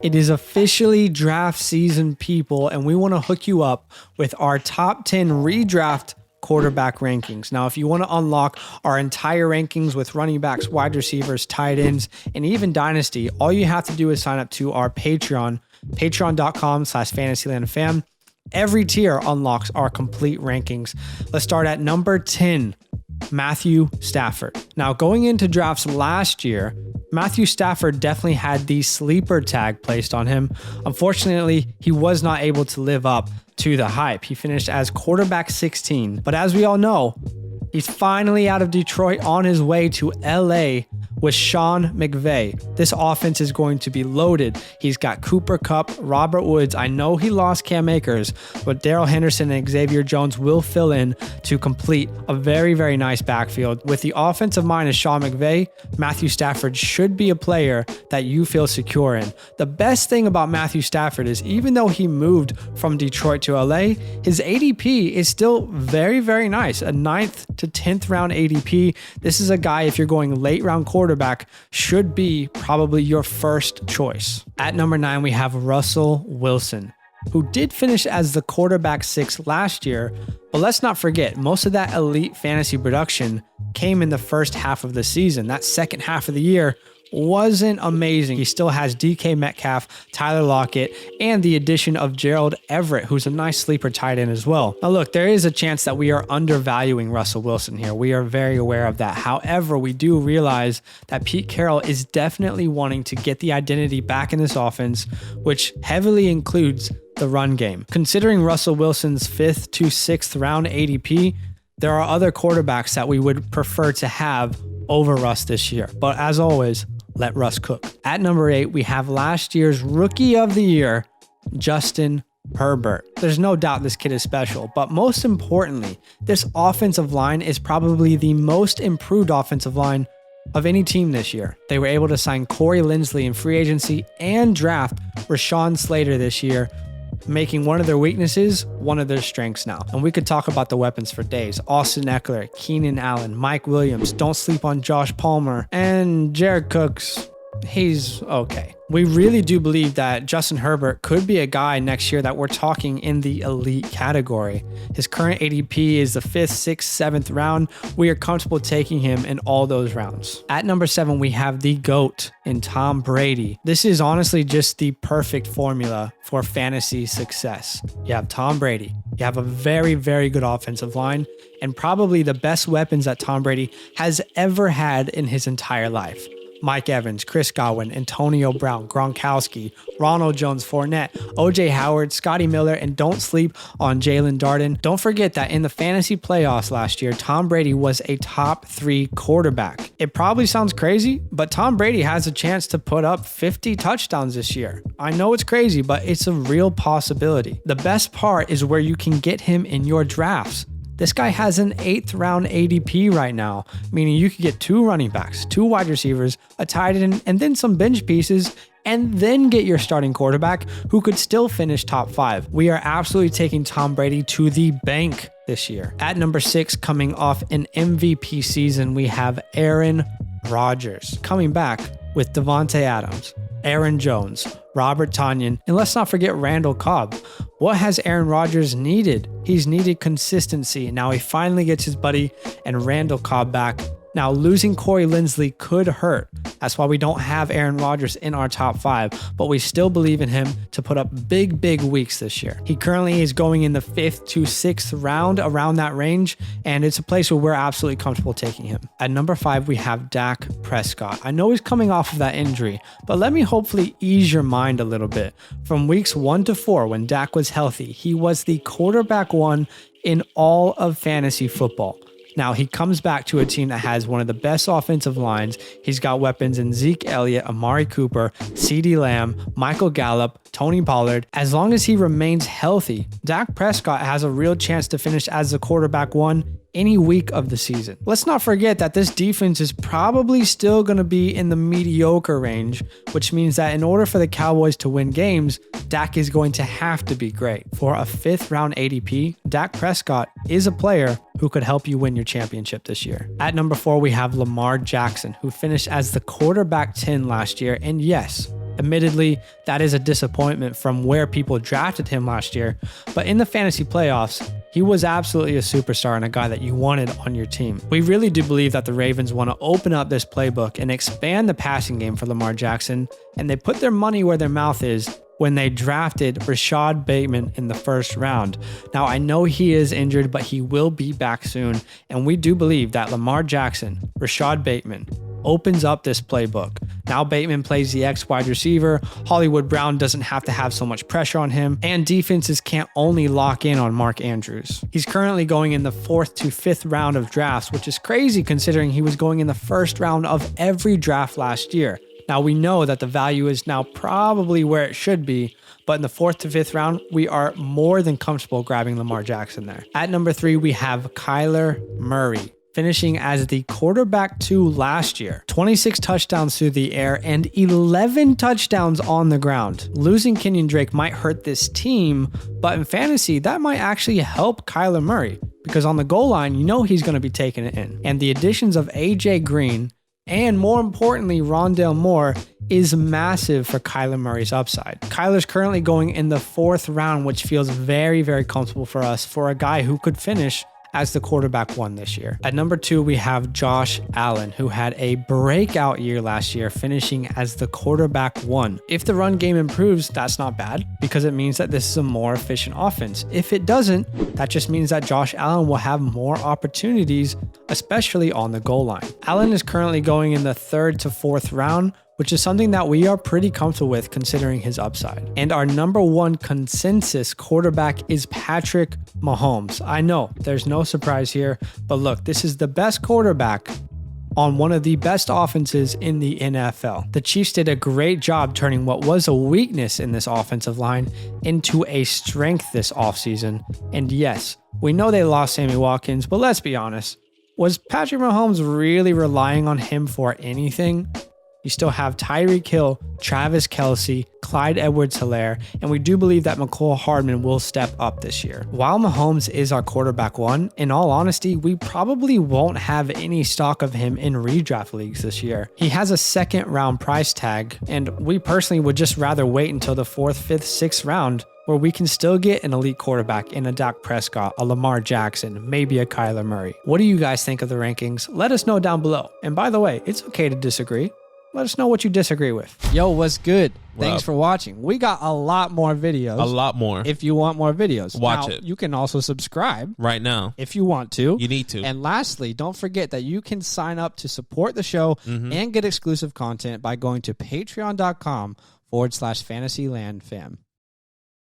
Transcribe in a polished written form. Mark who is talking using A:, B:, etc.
A: It is officially draft season, people, and we want to hook you up with our top 10 redraft quarterback rankings. Now, if you want to unlock our entire rankings with running backs, wide receivers, tight ends, and even dynasty, all you have to do is sign up to our Patreon, patreon.com/fantasylandfam. Every tier unlocks our complete rankings. Let's start at number 10, Matthew Stafford. Now, going into drafts last year, Matthew Stafford definitely had the sleeper tag placed on him. Unfortunately, he was not able to live up to the hype. He finished as quarterback 16, but as we all know, he's finally out of Detroit on his way to LA with Sean McVay. This offense is going to be loaded. He's got Cooper Kupp, Robert Woods. I know he lost Cam Akers, but Darrell Henderson and Xavier Jones will fill in to complete a very, very nice backfield. With the offensive mind of Sean McVay, Matthew Stafford should be a player that you feel secure in. The best thing about Matthew Stafford is even though he moved from Detroit to LA, his ADP is still very, very nice. A 9th to 10th round ADP. This is a guy, if you're going late round quarterback, should be probably your first choice. At number 9, we have Russell Wilson, who did finish as the quarterback 6 last year, but let's not forget, most of that elite fantasy production came in the first half of the season. That second half of the year wasn't amazing. He still has DK Metcalf, Tyler Lockett, and the addition of Gerald Everett, who's a nice sleeper tight end as well. Now look, there is a chance that we are undervaluing Russell Wilson here. We are very aware of that. However, we do realize that Pete Carroll is definitely wanting to get the identity back in this offense, which heavily includes the run game. Considering Russell Wilson's 5th to 6th round ADP, there are other quarterbacks that we would prefer to have over Russ this year. But as always, let Russ cook. At number 8, we have last year's Rookie of the Year, Justin Herbert. There's no doubt this kid is special, but most importantly, this offensive line is probably the most improved offensive line of any team this year. They were able to sign Corey Linsley in free agency and draft Rashawn Slater this year, making one of their weaknesses one of their strengths now. And we could talk about the weapons for days. Austin Eckler, Keenan Allen, Mike Williams. Don't sleep on Josh Palmer. And Jared Cooks, he's okay. We really do believe that Justin Herbert could be a guy next year that we're talking in the elite category. His current ADP is the 5th, 6th, 7th round. We are comfortable taking him in all those rounds. At number 7, we have the GOAT in Tom Brady. This is honestly just the perfect formula for fantasy success. You have Tom Brady. You have a very, very good offensive line and probably the best weapons that Tom Brady has ever had in his entire life. Mike Evans, Chris Godwin, Antonio Brown, Gronkowski, Ronald Jones, Fournette, OJ Howard, Scotty Miller, and don't sleep on Jalen Darden. Don't forget that in the fantasy playoffs last year, Tom Brady was a top 3 quarterback. It probably sounds crazy, but Tom Brady has a chance to put up 50 touchdowns this year. I know it's crazy, but it's a real possibility. The best part is where you can get him in your drafts. This guy has an 8th round ADP right now, meaning you could get 2 running backs, 2 wide receivers, a tight end, and then some bench pieces, and then get your starting quarterback who could still finish top 5. We are absolutely taking Tom Brady to the bank this year. At number 6, coming off an MVP season, we have Aaron Rodgers coming back with Devontae Adams, Aaron Jones, Robert Tonyan, and let's not forget Randall Cobb. What has Aaron Rodgers needed? He's needed consistency. Now he finally gets his buddy and Randall Cobb back. Now, losing Corey Linsley could hurt. That's why we don't have Aaron Rodgers in our top 5, but we still believe in him to put up big, big weeks this year. He currently is going in the 5th to 6th round, around that range, and it's a place where we're absolutely comfortable taking him. At number 5, we have Dak Prescott. I know he's coming off of that injury, but let me hopefully ease your mind a little bit. From weeks 1 to 4, when Dak was healthy, he was the quarterback 1 in all of fantasy football. Now, he comes back to a team that has one of the best offensive lines. He's got weapons in Zeke Elliott, Amari Cooper, CeeDee Lamb, Michael Gallup, Tony Pollard. As long as he remains healthy, Dak Prescott has a real chance to finish as the quarterback 1 any week of the season. Let's not forget that this defense is probably still going to be in the mediocre range, which means that in order for the Cowboys to win games, Dak is going to have to be great. For a 5th round ADP, Dak Prescott is a player who could help you win your championship this year. At number 4, we have Lamar Jackson, who finished as the quarterback 10 last year. And yes, Admittedly, that is a disappointment from where people drafted him last year, but in the fantasy playoffs, he was absolutely a superstar and a guy that you wanted on your team. We really do believe that the Ravens want to open up this playbook and expand the passing game for Lamar Jackson, and they put their money where their mouth is when they drafted Rashad Bateman in the first round. Now, I know he is injured, but he will be back soon, and we do believe that Lamar Jackson, Rashad Bateman, opens up this playbook. Now Bateman plays the X wide receiver, Hollywood Brown doesn't have to have so much pressure on him, and defenses can't only lock in on Mark Andrews. He's currently going in the 4th to 5th round of drafts, which is crazy considering he was going in the 1st round of every draft last year. Now we know that the value is now probably where it should be, but in the 4th to 5th round, we are more than comfortable grabbing Lamar Jackson there. At number 3, we have Kyler Murray, finishing as the quarterback 2 last year. 26 touchdowns through the air and 11 touchdowns on the ground. Losing Kenyon Drake might hurt this team, but in fantasy, that might actually help Kyler Murray because on the goal line, you know he's going to be taking it in. And the additions of AJ Green and more importantly, Rondale Moore is massive for Kyler Murray's upside. Kyler's currently going in the 4th round, which feels very, very comfortable for us for a guy who could finish as the quarterback 1 this year. At number 2, we have Josh Allen, who had a breakout year last year, finishing as the quarterback 1. If the run game improves, that's not bad because it means that this is a more efficient offense. If it doesn't, that just means that Josh Allen will have more opportunities, especially on the goal line. Allen is currently going in the 3rd to 4th round, which is something that we are pretty comfortable with considering his upside. And our number 1 consensus quarterback is Patrick Mahomes. I know there's no surprise here, but look, this is the best quarterback on one of the best offenses in the NFL. The Chiefs did a great job turning what was a weakness in this offensive line into a strength this offseason. And yes, we know they lost Sammy Watkins, but let's be honest, was Patrick Mahomes really relying on him for anything? You still have Tyreek Hill, Travis Kelce, Clyde Edwards-Helaire, and we do believe that McCole Hardman will step up this year. While Mahomes is our quarterback 1, in all honesty, we probably won't have any stock of him in redraft leagues this year. He has a 2nd round price tag, and we personally would just rather wait until the 4th, 5th, 6th round where we can still get an elite quarterback in a Dak Prescott, a Lamar Jackson, maybe a Kyler Murray. What do you guys think of the rankings? Let us know down below. And by the way, it's okay to disagree. Let us know what you disagree with. Yo, what's good? Thanks for watching. We got a lot more videos.
B: A lot more.
A: If you want more videos.
B: Watch
A: now,
B: it.
A: You can also subscribe.
B: Right now.
A: If you want to.
B: You need to.
A: And lastly, don't forget that you can sign up to support the show and get exclusive content by going to patreon.com/Fantasyland fam.